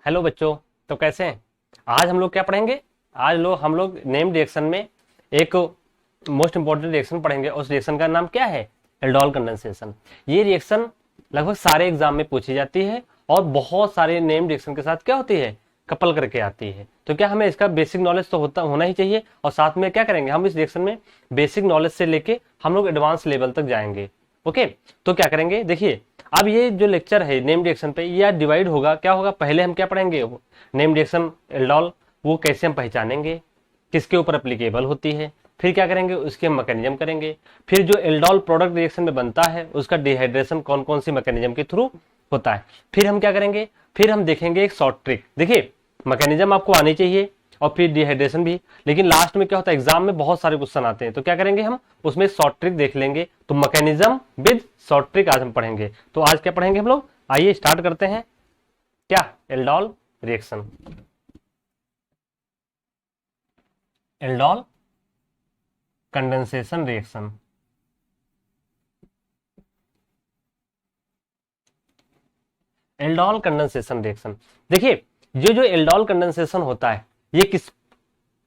Hello बच्चों। तो कैसे हैं? आज हम लोग क्या पढ़ेंगे? आज हम लोग नेम रिएक्शन में एक मोस्ट इंपॉर्टेंट रिएक्शन पढ़ेंगे। उस रिएक्शन का नाम क्या है? Aldol condensation. ये रिएक्शन लगभग सारे एग्जाम में पूछी जाती है और बहुत सारे नेम रिएक्शन के साथ क्या होती है, कपल करके आती है। तो क्या हमें इसका बेसिक नॉलेज तो होना ही चाहिए। और साथ में क्या करेंगे, हम इस रिएक्शन में बेसिक नॉलेज से लेके हम लोग एडवांस लेवल तक जाएंगे। ओके, तो क्या करेंगे, देखिए अब ये जो लेक्चर है नेम रिएक्शन पे, ये डिवाइड होगा। क्या होगा, पहले हम क्या पढ़ेंगे, नेम रिएक्शन एल्डोल वो कैसे हम पहचानेंगे, किसके ऊपर एप्लीकेबल होती है। फिर क्या करेंगे, उसके मैकेनिज्म करेंगे। फिर जो एल्डोल प्रोडक्ट रिएक्शन में बनता है उसका डिहाइड्रेशन कौन कौन सी मैकेनिज्म के थ्रू होता है। फिर हम क्या करेंगे, फिर हम देखेंगे एक शॉर्ट ट्रिक। देखिए मैकेनिज्म आपको आनी चाहिए और फिर डिहाइड्रेशन भी, लेकिन लास्ट में क्या होता है, एग्जाम में बहुत सारे क्वेश्चन आते हैं। तो क्या करेंगे, हम उसमें शॉर्ट ट्रिक देख लेंगे। तो मैकेनिज्म विद शॉर्ट ट्रिक आज हम पढ़ेंगे। तो आज क्या पढ़ेंगे हम लोग, आइए स्टार्ट करते हैं। क्या? Aldol reaction. Aldol condensation reaction. Aldol condensation reaction, देखिए ये जो एल्डोल कंडेंसेशन होता है ये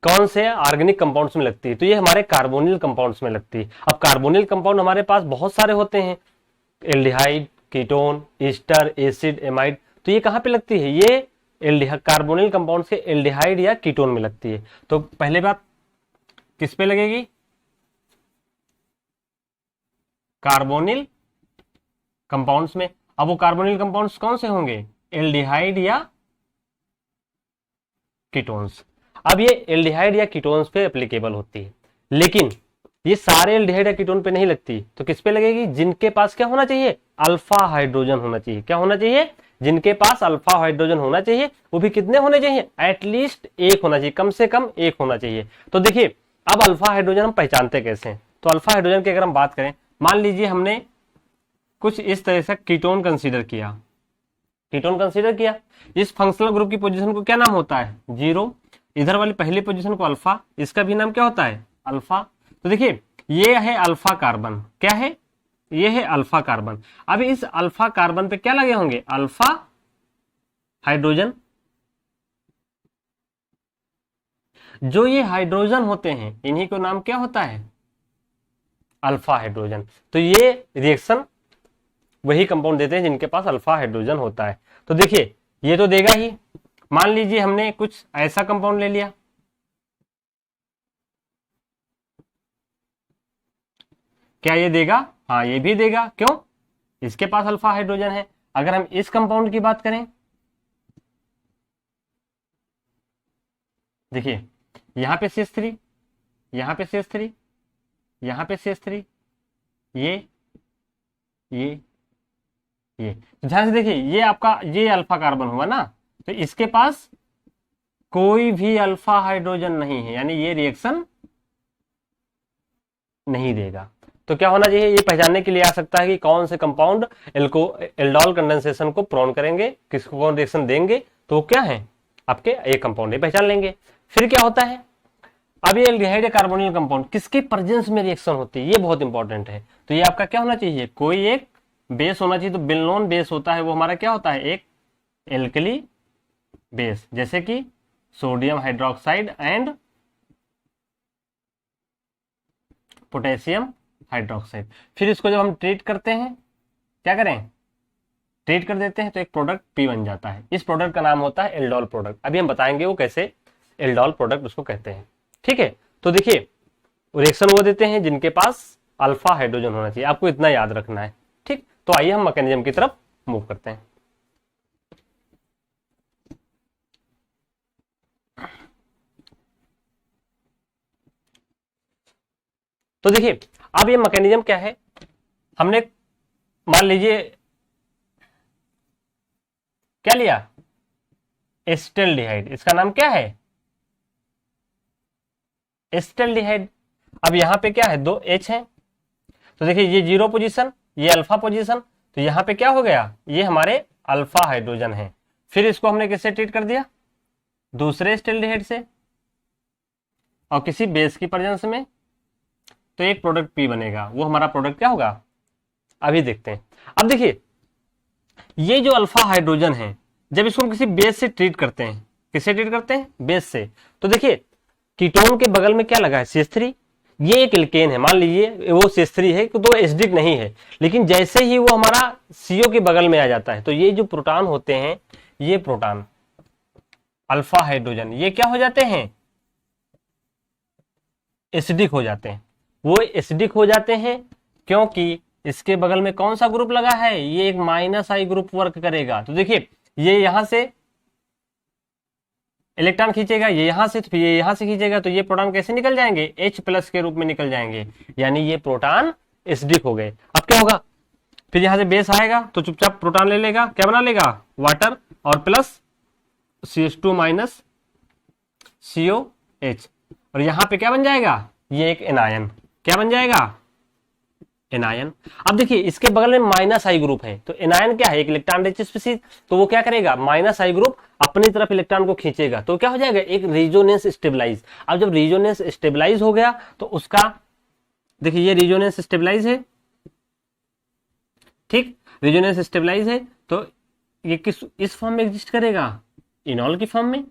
कौन से ऑर्गेनिक कंपाउंड्स में लगती है? तो ये हमारे कार्बोनिल कंपाउंड्स में लगती है। अब कार्बोनिल कंपाउंड हमारे पास बहुत सारे होते हैं, aldehyde, ketone, Easter, acid, amide. तो ये कहां पे लगती है, ये कार्बोनिल कंपाउंड से एल्डिहाइड या कीटोन में लगती है। तो पहले बात किस पे लगेगी, कार्बोनिल कंपाउंड्स में। अब वो कार्बोनिल कंपाउंड्स कौन से होंगे, एल्डिहाइड या कीटोन्स। अब ये एल्डिहाइड या कीटोन्स पे एप्लीकेबल होती है, लेकिन ये सारे एल्डिहाइड या कीटोन पे नहीं लगती। तो किस पे लगेगी, जिनके पास क्या होना चाहिए, अल्फा हाइड्रोजन होना चाहिए। क्या होना चाहिए, जिनके पास अल्फा हाइड्रोजन होना चाहिए। वो भी कितने होने चाहिए, एटलीस्ट एक होना चाहिए, कम से कम एक होना चाहिए। तो देखिए अब अल्फा हाइड्रोजन हम पहचानते कैसे हैं। तो अल्फा हाइड्रोजन की अगर हम बात करें, मान लीजिए हमने कुछ इस तरह से कीटोन कंसीडर किया, कीटोन कंसीडर किया। इस फंक्शनल ग्रुप की पोजीशन को क्या नाम होता है, जीरो। इधर वाली पहली पोजीशन को अल्फा, इसका भी नाम क्या होता है, अल्फा। तो देखिए ये है अल्फा कार्बन, क्या है, ये है अल्फा कार्बन। अब इस अल्फा कार्बन पे क्या लगे होंगे, अल्फा हाइड्रोजन। जो ये हाइड्रोजन होते हैं इन्हीं को नाम क्या होता है, अल्फा हाइड्रोजन। तो ये रिएक्शन वही कंपाउंड देते हैं जिनके पास अल्फा हाइड्रोजन होता है। तो देखिए ये तो देगा ही। मान लीजिए हमने कुछ ऐसा कंपाउंड ले लिया, क्या ये देगा, हाँ ये भी देगा। क्यों, इसके पास अल्फा हाइड्रोजन है। अगर हम इस कंपाउंड की बात करें, देखिए यहां पे CH3, यहां पे CH3, यहां पे CH3, ये ये ये तो ध्यान से देखिए, ये आपका ये अल्फा कार्बन हुआ ना, तो इसके पास कोई भी अल्फा हाइड्रोजन नहीं है, यानी ये रिएक्शन नहीं देगा। तो क्या होना चाहिए, ये पहचानने के लिए आ सकता है कि कौन से कंपाउंड एल्डोल कंडेंसेशन को प्रोन करेंगे, किसको कौन रिएक्शन देंगे। तो क्या है आपके, एक कंपाउंड ये पहचान लेंगे। फिर क्या होता है, अब ये एल्डिहाइड या कार्बोनिल कंपाउंड किसके प्रेजेंस में रिएक्शन होती है, ये बहुत इंपॉर्टेंट है। तो ये आपका क्या होना चाहिए, कोई एक बेस होना चाहिए। तो वेल नोन बेस होता है वो हमारा क्या होता है, एक एल्कली बेस, जैसे कि sodium hydroxide and potassium hydroxide. फिर इसको जब हम ट्रीट करते हैं, क्या करें, ट्रीट कर देते हैं, तो एक प्रोडक्ट पी बन जाता है। इस प्रोडक्ट का नाम होता है एल्डोल प्रोडक्ट। अभी हम बताएंगे वो कैसे एल्डोल प्रोडक्ट उसको कहते हैं। ठीक है, तो देखिए रिएक्शन वो देते हैं जिनके पास अल्फा हाइड्रोजन होना चाहिए, आपको इतना याद रखना है। ठीक, तो आइए हम मैकेनिज्म की तरफ मूव करते हैं। तो देखिए अब ये मैकेनिज्म क्या है, हमने मान लीजिए क्या लिया, एस्टेल्डिहाइड, इसका नाम क्या है, एस्टेल्डिहाइड। अब यहां पे क्या है, दो H है। तो देखिए ये जीरो पोजीशन, ये अल्फा पोजीशन, तो यहां पे क्या हो गया, ये हमारे अल्फा हाइड्रोजन है। फिर इसको हमने किससे ट्रीट कर दिया, दूसरे एस्टेल्डिहाइड से, और किसी बेस की प्रेजेंस में, तो एक प्रोडक्ट पी बनेगा। वो हमारा प्रोडक्ट क्या होगा, अभी देखते हैं। अब देखिए ये जो अल्फा हाइड्रोजन है जब इसको हम किसी बेस से ट्रीट करते हैं, किससे ट्रीट करते हैं? बेस से। तो देखिए कीटोन के बगल में क्या लगा है? CH3। ये एक एल्केन है, मान लीजिए वो CH3 है तो एसिडिक नहीं है, लेकिन जैसे ही वो हमारा CO के बगल में आ जाता है तो ये जो प्रोटॉन होते हैं, ये प्रोटॉन अल्फा हाइड्रोजन, ये क्या हो जाते हैं? एसिडिक हो जाते हैं। वो एसिडिक हो जाते हैं क्योंकि इसके बगल में कौन सा ग्रुप लगा है? ये एक -I ग्रुप वर्क करेगा। तो देखिए ये यहां से इलेक्ट्रॉन खींचेगा, ये यहां से, तो फिर ये यहां से खींचेगा, तो ये प्रोटॉन कैसे निकल जाएंगे? H+ के रूप में निकल जाएंगे, यानी ये प्रोटॉन एसिडिक हो गए। अब क्या होगा? फिर यहां से बेस आएगा तो चुपचाप प्रोटॉन ले लेगा, क्या बना लेगा? वाटर और प्लस CH2 - COH, और यहां पे क्या बन जाएगा? ये एक एनायन। क्या बन जाएगा? एनायन। अब देखिए इसके बगल में -I ग्रुप है, तो एनायन क्या है? एक इलेक्ट्रॉन रिच स्पीशीज, तो वो क्या करेगा? -I ग्रुप अपनी तरफ इलेक्ट्रॉन को खींचेगा, तो क्या हो जाएगा? एक रेजोनेंस स्टेबलाइज। अब जब रेजोनेंस स्टेबलाइज हो गया तो उसका, देखिए ये रेजोनेंस स्टेबलाइज है, ठीक, रेजोनेंस स्टेबलाइज है, तो ये किस इस फॉर्म में एग्जिस्ट करेगा? इनॉल की फॉर्म में।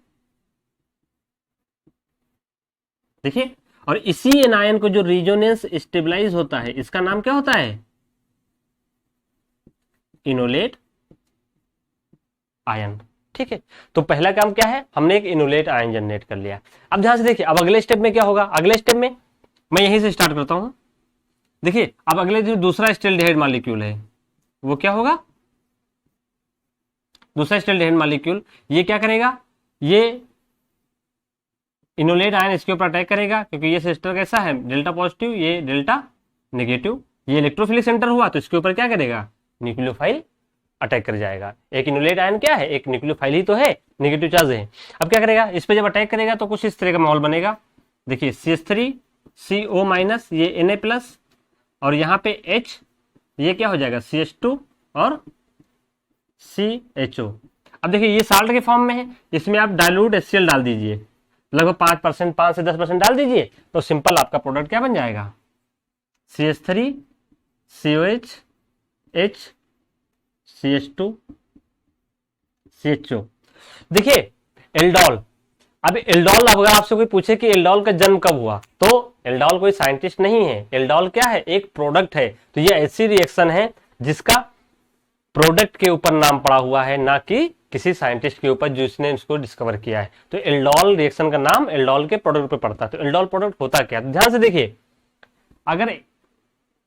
देखिए, और इसी एनायन को जो रेजोनेंस स्टेबलाइज होता है, इसका नाम क्या होता है? Enolate ion. ठीक है, तो पहला काम क्या है? हमने एक इनोलेट आयन जनरेट कर लिया। अब ध्यान से देखिए, अब अगले स्टेप में क्या होगा? अगले स्टेप में मैं यहीं से स्टार्ट करता हूं। देखिए अब अगले जो दूसरा स्टेल्डिहाइड मॉलिक्यूल है वो क्या होगा? दूसरा स्टेल्डिहाइड मॉलिक्यूल ये क्या करेगा? ये इनोलेट आयन इसके ऊपर अटैक करेगा, क्योंकि ये सिस्टर कैसा है? डेल्टा पॉजिटिव, ये डेल्टा नेगेटिव, ये इलेक्ट्रोफिलिक सेंटर हुआ, तो इसके ऊपर क्या करेगा? न्यूक्लियोफाइल अटैक कर जाएगा। एक इनोलेट आयन क्या है? एक न्यूक्लियोफाइल ही तो है, नेगेटिव चार्ज है। अब क्या करेगा? इस पे जब अटैक करेगा तो कुछ इस तरह का माहौल बनेगा। देखिए CH3 CO- ये Na+, और यहाँ पे H, ये क्या हो जाएगा? CH2 और CHO। अब देखिए ये साल्ट के फॉर्म में है, इसमें आप डाइल्यूट HCl डाल दीजिए, लगभग 5%, 5 से 10% डाल दीजिए, तो सिंपल आपका प्रोडक्ट क्या बन जाएगा? CH3 COH H CH2 CHO। देखिए एल्डोल, अब एल्डोल, अगर आपसे कोई पूछे कि एल्डोल का जन्म कब हुआ, तो एल्डोल कोई साइंटिस्ट नहीं है, एल्डोल क्या है? एक प्रोडक्ट है। तो ये ऐसी रिएक्शन है जिसका प्रोडक्ट के ऊपर नाम पड़ा हुआ है, ना कि किसी साइंटिस्ट के ऊपर जिसने इसको डिस्कवर किया है। तो एल्डोल रिएक्शन का नाम एल्डोल के प्रोडक्ट पे पड़ता है। तो एल्डोल प्रोडक्ट होता क्या? ध्यान से देखिए, अगर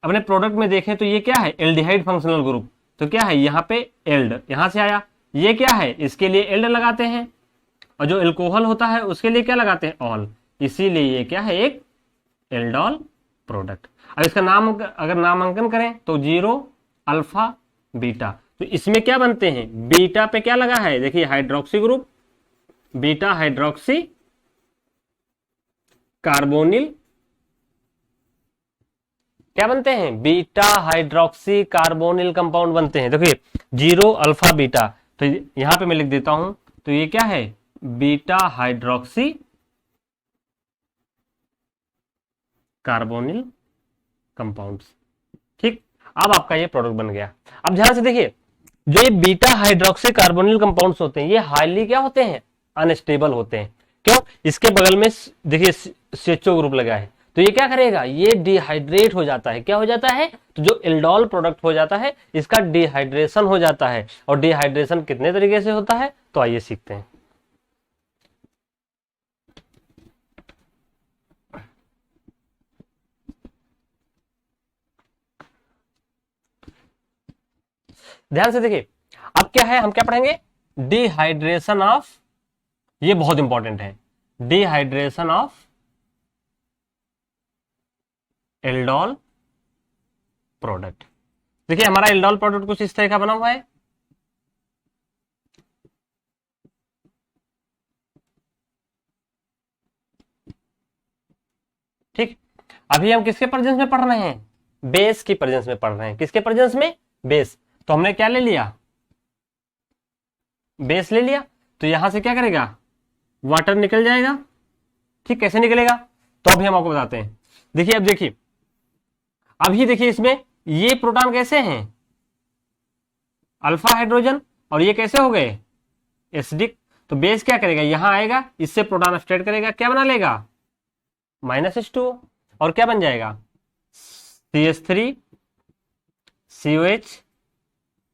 अपने प्रोडक्ट में देखें तो ये क्या है? Aldehyde functional group. तो क्या है? यहाँ पे एल्ड, यहां से आया, ये क्या है? इसके लिए एल्ड लगाते हैं, और जो एल्कोहल होता है उसके लिए क्या लगाते हैं? ऑल। इसीलिए ये क्या है? एक एल्डोल प्रोडक्ट। अब इसका नाम अगर नामांकन करें तो 0 अल्फा बीटा, तो इसमें क्या बनते हैं? बीटा पे क्या लगा है? देखिए hydroxy group, beta hydroxy carbonyl, क्या बनते हैं? बीटा हाइड्रोक्सी कार्बोनिल कंपाउंड बनते हैं। देखिए 0 अल्फा बीटा, तो यहां पे मैं लिख देता हूं, तो ये क्या है? Beta hydroxy carbonyl compounds. ठीक, अब आपका ये प्रोडक्ट बन गया। अब ध्यान से देखिए, जो ये बीटा हाइड्रोक्सी कार्बोनिल कंपाउंड्स होते हैं, ये हाईली क्या होते हैं? अनस्टेबल होते हैं। क्यों? इसके बगल में देखिए CHO ग्रुप लगा है, तो ये क्या करेगा? ये डिहाइड्रेट हो जाता है। क्या हो जाता है? तो जो एल्डोल प्रोडक्ट हो जाता है, इसका डिहाइड्रेशन हो जाता है। और डिहाइड्रेशन कितने तरीके से होता है, तो आइए सीखते हैं। ध्यान से देखिए, अब क्या है? हम क्या पढ़ेंगे? डिहाइड्रेशन ऑफ, ये बहुत इंपॉर्टेंट है, डिहाइड्रेशन ऑफ एल्डोल प्रोडक्ट। देखिए हमारा एल्डोल प्रोडक्ट कुछ इस तरह का बना हुआ है। ठीक, अभी हम किसके प्रेजेंस में पढ़ रहे हैं? बेस की प्रेजेंस में पढ़ रहे हैं। किसके प्रेजेंस में? बेस। तो हमने क्या ले लिया? बेस ले लिया, तो यहां से क्या करेगा? वाटर निकल जाएगा। ठीक, कैसे निकलेगा? तो अभी हम आपको बताते हैं। देखिए अब देखिए, अभी देखिए इसमें ये प्रोटॉन कैसे हैं? अल्फा हाइड्रोजन, और ये कैसे हो गए? एसिडिक, तो बेस क्या करेगा, यहां आएगा, इससे प्रोटॉन अपस्ट्रेट करेगा, क्या बना लेगा, -H2O, और क्या बन जाएगा, CH3 COH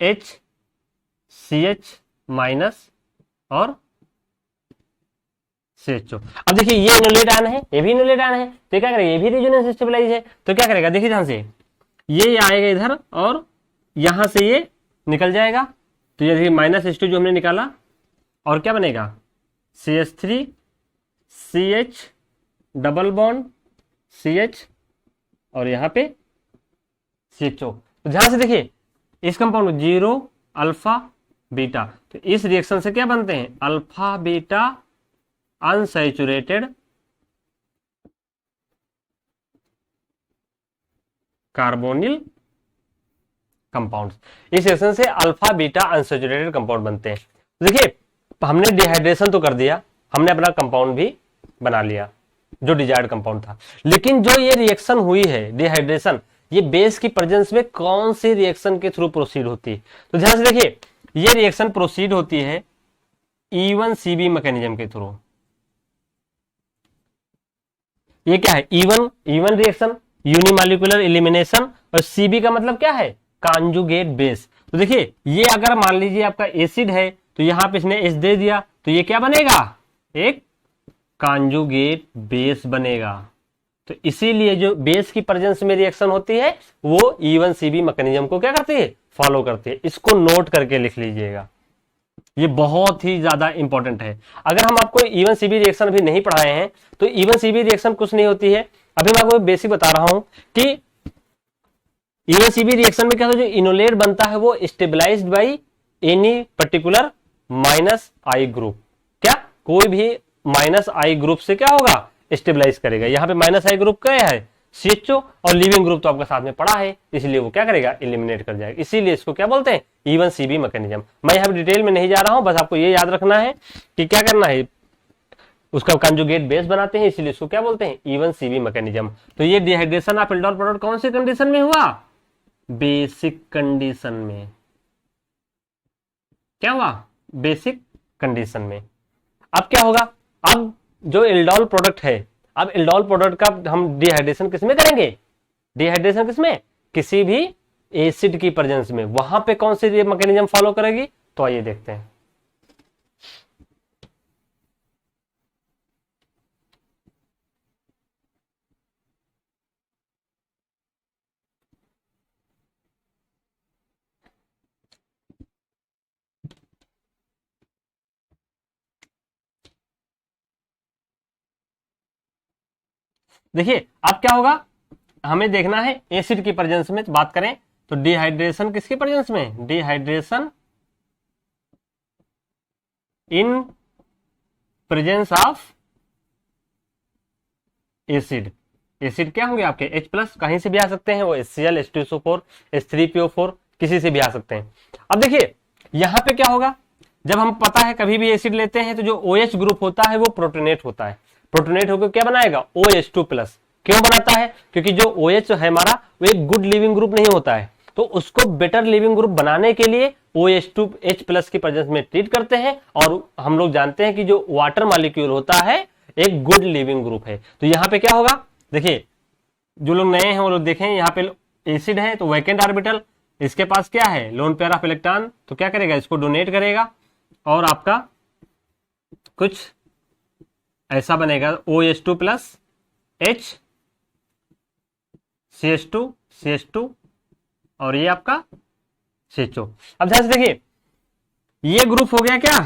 H CH minus और CHO। अब देखिए ये इनोलेट आयन है, ये भी इनोलेट आयन है, तो क्या करेगा, ये भी रेजोनेंस स्टेबलाइज है, तो क्या करेगा, देखिए ध्यान से, ये आएगा इधर और यहां से ये निकल जाएगा, तो ये देखिए -H2 जो हमने निकाला, और क्या बनेगा, CH3 CH double bond CH और यहां पे CHO। तो ध्यान से देखिए इस कंपाउंड में 0 अल्फा बीटा, तो इस रिएक्शन से क्या बनते हैं, alpha beta unsaturated carbonyl compounds. इस रिएक्शन से अल्फा बीटा अनसैचुरेटेड कंपाउंड बनते हैं। देखिए हमने डिहाइड्रेशन तो कर दिया, हमने अपना कंपाउंड भी बना लिया जो डिजायर्ड कंपाउंड था, लेकिन जो ये रिएक्शन हुई है डिहाइड्रेशन, ये बेस की प्रेजेंस में कौन सी रिएक्शन के थ्रू प्रोसीड होती है, तो ध्यान से देखिए ये रिएक्शन प्रोसीड होती है E1CB मैकेनिज्म के थ्रू। ये क्या है, E1 रिएक्शन यूनिमॉलिक्यूलर एलिमिनेशन, और CB का मतलब क्या है, कॉन्जुगेट बेस। तो देखिए ये अगर मान लीजिए आपका एसिड है, तो यहां पे इसने H दे दिया, तो ये क्या बनेगा, एक कॉन्जुगेट बेस बनेगा। तो इसीलिए जो बेस की प्रेजेंस में रिएक्शन होती है वो E1CB मैकेनिज्म को क्या करती है, फॉलो करती है। इसको नोट करके लिख लीजिएगा, ये बहुत ही ज्यादा इंपॉर्टेंट है। अगर हम आपको E1CB रिएक्शन अभी नहीं पढ़ाए हैं, तो E1CB रिएक्शन कुछ नहीं होती है, अभी मैं आपको बेसिक बता रहा हूं कि E1CB रिएक्शन में क्या होता है, जो इनोलेट बनता है वो stabilised by any particular -I group. क्या, कोई भी -I ग्रुप से क्या होगा, स्टेबलाइज करेगा। यहां पे -I ग्रुप क्या है, CHO, और लिविंग ग्रुप तो आपका साथ में पड़ा है, इसलिए वो क्या करेगा, एलिमिनेट कर जाएगा। इसीलिए इसको क्या बोलते हैं, E1CB मैकेनिज्म। मैं यहां डिटेल में नहीं जा रहा हूं, बस आपको ये याद रखना है कि क्या करना है, उसका कंजुगेट बेस बनाते हैं, इसीलिए इसको क्या बोलते हैं, E1CB मैकेनिज्म। तो ये डिहाइड्रेशन ऑफ एल्डोल प्रोडक्ट कौन सी कंडीशन में हुआ, बेसिक कंडीशन में। क्या हुआ, बेसिक कंडीशन में। अब क्या होगा, अब जो एल्डोल प्रोडक्ट है, अब एल्डोल प्रोडक्ट का हम डिहाइड्रेशन किसमें करेंगे, डिहाइड्रेशन किसमें, किसी भी एसिड की प्रेजेंस में, वहां पे कौन सी मैकेनिज्म फॉलो करेगी, तो आइए देखते हैं। देखिए अब क्या होगा, हमें देखना है एसिड की प्रेजेंस में बात करें तो डिहाइड्रेशन किसकी प्रेजेंस में, dehydration in presence of acid. Acid क्या होंगे आपके H+, कहीं से भी आ सकते हैं, वो HCl H2SO4 H3PO4 किसी से भी आ सकते हैं। अब देखिए यहां पे क्या होगा, जब हम पता है कभी भी एसिड लेते हैं तो जो OH ग्रुप होता है वो प्रोटोनेट होता है, प्रोटोनेट होकर क्या बनाएगा, OH2+। क्यों बनाता है, क्योंकि जो OH है हमारा वो एक गुड लिविंग ग्रुप नहीं होता है, तो उसको बेटर लिविंग ग्रुप बनाने के लिए OH2H+ की प्रेजेंस में ट्रीट करते हैं। और हम लोग जानते हैं कि जो वाटर मॉलिक्यूल होता है एक गुड लिविंग ग्रुप है। तो यहां पे क्या होगा, देखिए जो लोग नए हैं वो लोग देखें, यहाँ पे एसिड है तो वैकेंट ऑर्बिटल, इसके पास क्या है, लोन पेयर ऑफ इलेक्ट्रॉन, तो क्या करेगा, इसको डोनेट करेगा और आपका कुछ ऐसा बनेगा OH2+ H CH2 CH2 और ये आपका CHO। अब ध्यान से देखिए ये ग्रुप हो गया क्या,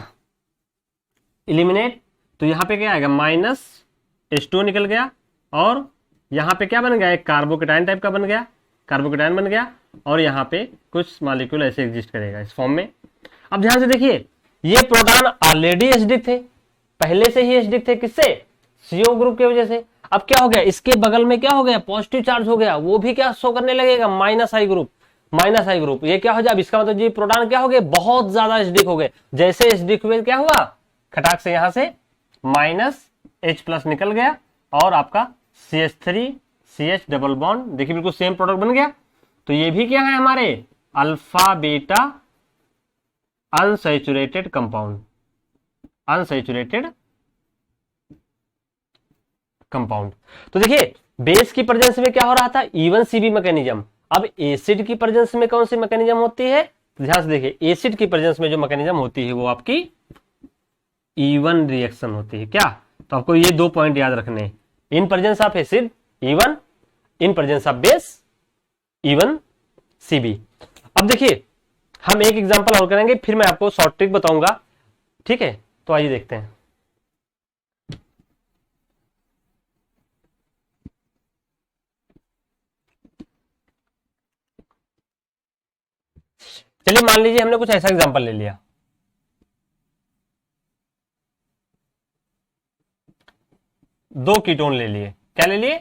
इलिमिनेट, तो यहां पे क्या आएगा, -H2 निकल गया, और यहां पे क्या बन गया, एक कार्बोकेटाइन टाइप का बन गया, कार्बोकेटाइन बन गया, और यहां पे कुछ मॉलिक्यूल ऐसे एग्जिस्ट करेगा इस फॉर्म में। अब ध्यान से देखिए ये प्रोटॉन ऑलरेडी एसिडिक थे, पहले से ही एसिडिक थे, किससे, CO ग्रुप की वजह से। अब क्या हो गया, इसके बगल में क्या हो गया, पॉजिटिव चार्ज हो गया, वो भी क्या शो करने लगेगा, -I ग्रुप, -I ग्रुप। ये क्या हो जाए, इसका मतलब ये प्रोटॉन क्या हो गए, बहुत ज्यादा एसिडिक हो गए। जैसे एसिडिक हुए क्या हुआ, खटाक से यहां से -H+ निकल गया, और आपका CH3 CH डबल बॉन्ड, देखिए बिल्कुल सेम प्रोडक्ट बन गया। तो ये भी क्या है हमारे alpha beta unsaturated compound, unsaturated compound. तो देखिए बेस की प्रेजेंस में क्या हो रहा था, E1 CB मैकेनिज्म। अब एसिड की प्रेजेंस में कौन सी मैकेनिज्म होती है, ध्यान से देखिए, एसिड की प्रेजेंस में जो मैकेनिज्म होती है वो आपकी E1 रिएक्शन होती है। क्या, तो आपको ये 2 पॉइंट याद रखने हैं, in presence of acid E1, in presence of base E1 CB। अब देखिए हम एक एग्जांपल और करेंगे, फिर मैं आपको शॉर्ट ट्रिक बताऊंगा, ठीक है। तो आइए देखते हैं। चलिए मान लीजिए हमने कुछ ऐसा एग्जांपल ले लिया, दो कीटोन ले लिए, क्या ले लिए,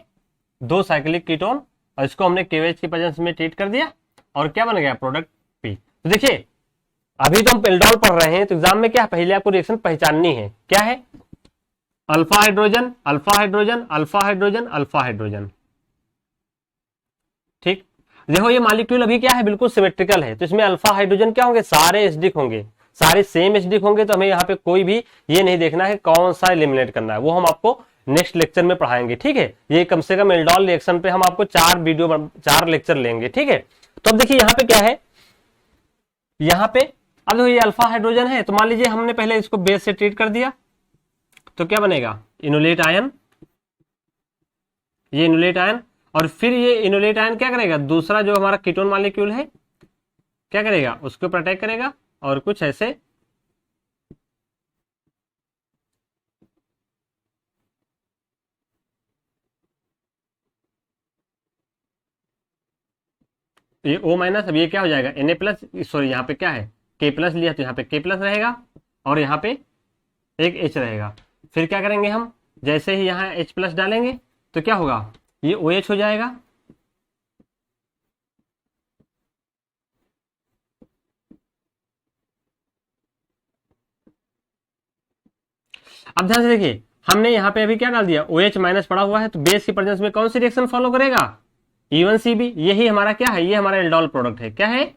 2 साइक्लिक कीटोन, और इसको हमने केवेज की प्रेजेंस में ट्रीट कर दिया, और क्या बन गया, प्रोडक्ट पी। तो देखिए अभी तो हम एल्डोल पढ़ रहे हैं, तो एग्जाम में क्या है, पहले आपको रिएक्शन पहचाननी है, क्या है, alpha hydrogen alpha hydrogen alpha hydrogen alpha hydrogen, ठीक। देखो ये मॉलिक्यूल अभी क्या है, बिल्कुल सिमेट्रिकल है, तो इसमें अल्फा हाइड्रोजन क्या होंगे, सारे एसिडिक होंगे, सारे सेम एसिडिक होंगे, तो हमें यहाँ पे कोई भी ये नहीं देखना है कौन सा एलिमिनेट करना है, वो हम आपको नेक्स्ट लेक्चर में पढ़ाएंगे, ठीक है। ये कम से कम एल्डोल रिएक्शन पे हम आपको 4 लेक्चर लेंगे, ठीक है। तो अब देखिए यहाँ पे क्या है, यहाँ पे अब देखो ये अल्फा हाइड्रोजन है, तो मान लीजिए हमने पहले इसको बेस से ट्रीट कर दिया, तो क्या बनेगा, इनोलेट आयन, ये इनोलेट आयन, और फिर ये इनोलेट आयन क्या करेगा, दूसरा जो हमारा कीटोन मॉलिक्यूल है क्या करेगा, उसको प्रोटेक्ट करेगा, और कुछ ऐसे ये O माइनस, अब ये क्या हो जाएगा, Na प्लस, सॉरी यहाँ पे क्या है K प्लस लिया, तो यहाँ पे K प्लस रहेगा, और यहाँ पे एक H रहेगा। फिर क्या करेंगे हम, जैसे ही यहाँ H प्लस डालेंगे तो क्या होगा, ये OH हो जाएगा, अब ध्यान से देखिए हमने यहाँ पे अभी क्या डाल दिया, OH माइनस पड़ा हुआ है, तो बेस की प्रेजेंस में कौन सी रिएक्शन फॉलो करेगा, E1 CB। यही हमारा क्या है, ये हमारा एल्डोल प्रोडक्ट है, क्या है,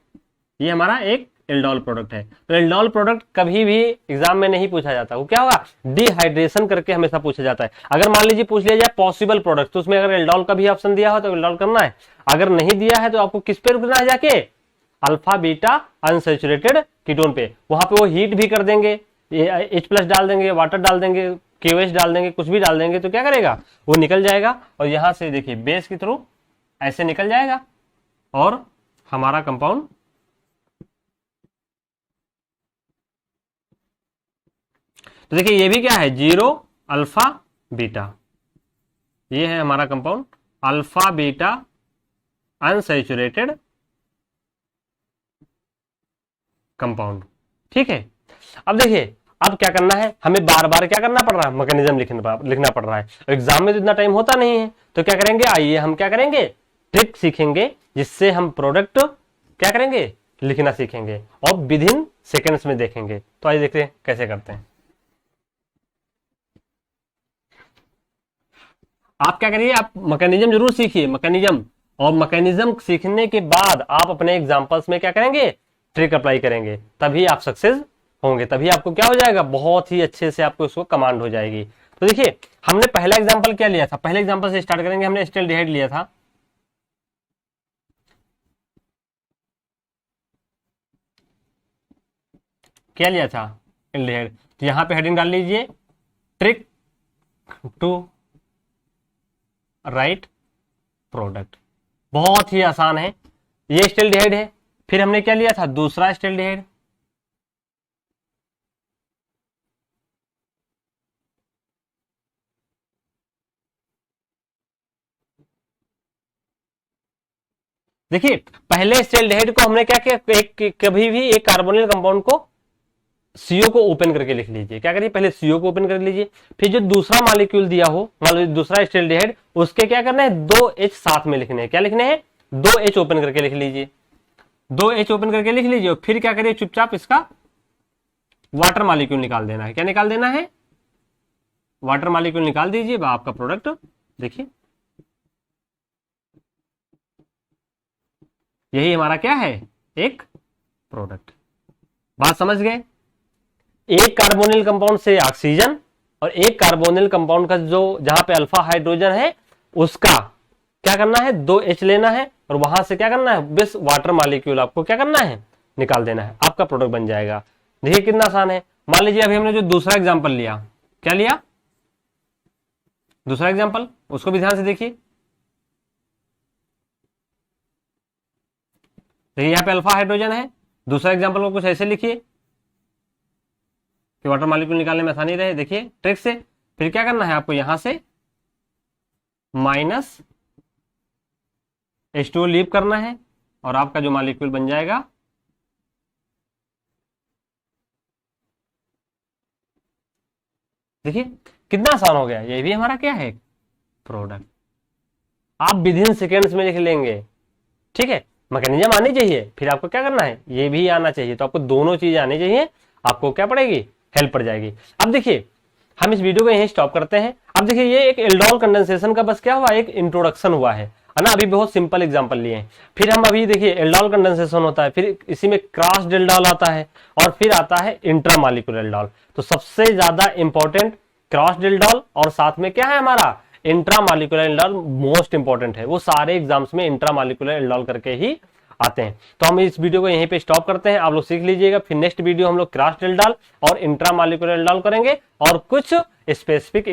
ये हमारा एक एल्डोल प्रोडक्ट है। तो एल्डोल प्रोडक्ट कभी भी एग्जाम में नहीं पूछा जाता, वो क्या होगा, डिहाइड्रेशन करके हमेशा पूछा जाता है। अगर मान लीजिए पूछ लिया जाए पॉसिबल प्रोडक्ट, तो उसमें अगर एल्डोल का भी ऑप्शन दिया हो तो एल्डोल करना है, अगर नहीं दिया है तो आपको किस पे रुकना है, जाके अल्फा बीटा अनसेचुरेटेड कीटोन पे, वहां पे वो हीट भी कर देंगे, H प्लस डाल देंगे, वाटर डाल देंगे, KOH डाल देंगे, कुछ भी डाल देंगे, तो क्या करेगा, वो निकल जाएगा, और यहां से देखिए बेस के थ्रू ऐसे निकल जाएगा, और हमारा कंपाउंड तो देखिए ये भी क्या है, 0 अल्फा बीटा, ये है हमारा compound alpha beta unsaturated compound, ठीक है। अब देखिए अब क्या करना है, हमें बार बार क्या करना पड़ रहा है, मैकेनिज्म लिखना पड़ रहा है, एग्जाम में तो इतना टाइम होता नहीं है, तो क्या करेंगे, आइए हम क्या करेंगे, ट्रिक सीखेंगे, जिससे हम प्रोडक्ट क्या करेंगे, लिखना सीखेंगे, और विद इन सेकेंड्स में देखेंगे। तो आइए देखते हैं कैसे करते हैं। आप क्या करिए, आप मैकेनिज्म जरूर सीखिए, मैकेनिज्म, और मैकेनिज्म सीखने के बाद आप अपने एग्जांपल्स में क्या करेंगे, ट्रिक अप्लाई करेंगे, तभी आप सक्सेस होंगे, तभी आपको क्या हो जाएगा, बहुत ही अच्छे से आपको उसको कमांड हो जाएगी। तो देखिए हमने पहला एग्जांपल क्या लिया था, पहले एग्जांपल से स्टार्ट करेंगे, हमने एसिटाल्डिहाइड लिया था, क्या लिया था, एल्डिहाइड। तो यहां पे हेडिंग डाल लीजिए, ट्रिक टू राइट प्रोडक्ट, बहुत ही आसान है, ये एसिटाल्डिहाइड है, फिर हमने क्या लिया था, दूसरा एसिटाल्डिहाइड, देखिए पहले एसिटाल्डिहाइड को हमने क्या किया, कभी भी एक कार्बोनिल कंपाउंड को सीओ को ओपन करके लिख लीजिए, क्या करिए, पहले सीओ को ओपन कर लीजिए, फिर जो दूसरा मॉलिक्यूल दिया हो, मान लो दूसरा एसिटाल्डिहाइड, उसके क्या करना है, 2H साथ में लिखने हैं, क्या लिखने हैं, 2H ओपन करके लिख लीजिए, 2H ओपन करके लिख लीजिए, और फिर क्या करिए, चुपचाप इसका वाटर मॉलिक्यूल निकाल देना है, क्या निकाल देना है, वाटर मॉलिक्यूल निकाल दीजिए, आपका प्रोडक्ट देखिए, यही हमारा क्या है, एक प्रोडक्ट। बात समझ गए, एक कार्बोनिल कंपाउंड से ऑक्सीजन और एक कार्बोनिल कंपाउंड का जो जहां पे अल्फा हाइड्रोजन है उसका क्या करना है, 2H लेना है और वहां से क्या करना है, बस वाटर मॉलिक्यूल आपको क्या करना है, निकाल देना है, आपका प्रोडक्ट बन जाएगा। देखिए कितना आसान है। मान लीजिए अभी हमने जो दूसरा एग्जांपल लिया, क्या लिया, दूसरा एग्जांपल, उसको भी ध्यान से देखिए। देखिए यहाँ पे अल्फा हाइड्रोजन है। दूसरा एग्जांपल को कुछ ऐसे लिखिए कि वाटर मॉलिक्यूल निकालने में आसानी रहे। देखिए ट्रिक से फिर क्या करना है आपको, यहां से माइनस H2O लीव करना है और आपका जो मॉलिक्यूल बन जाएगा देखिए कितना आसान हो गया। ये भी हमारा क्या है, प्रोडक्ट। आप विद इन सेकेंड्स में लिख लेंगे, ठीक है। मैकेनिज्म आनी चाहिए, फिर आपको क्या करना है, ये भी आना चाहिए। तो आपको दोनों चीज आनी चाहिए, आपको क्या पड़ेगी, हेल्प पड़ जाएगी। अब देखिए हम इस वीडियो को यहीं स्टॉप करते हैं। अब देखिए ये एक एल्डोल कंडेंसेशन का बस क्या हुआ, एक इंट्रोडक्शन हुआ है ना। अभी बहुत सिंपल एग्जांपल लिए हैं। फिर हम अभी देखिए एल्डोल कंडेंसेशन होता है, फिर इसी में क्रॉस्ड एल्डोल आता है और फिर आता है इंट्रामॉलिक्यूलर एल्डोल। तो सबसे ज्यादा इंपॉर्टेंट क्रॉस्ड एल्डोल और साथ में क्या है हमारा इंट्रामॉलिक्यूलर एल्डोल मोस्ट इंपॉर्टेंट है। वो सारे एग्जाम्स में इंट्रामॉलिक्यूलर एल्डोल करके ही आते हैं। तो हम इस वीडियो को यहीं पे स्टॉप करते हैं, आप लोग सीख लीजिएगा। फिर नेक्स्ट वीडियो हम लोग क्रॉस्ड एल्डोल और इंट्रामॉलिक्यूलर एल्डोल करेंगे और कुछ स्पेसिफिक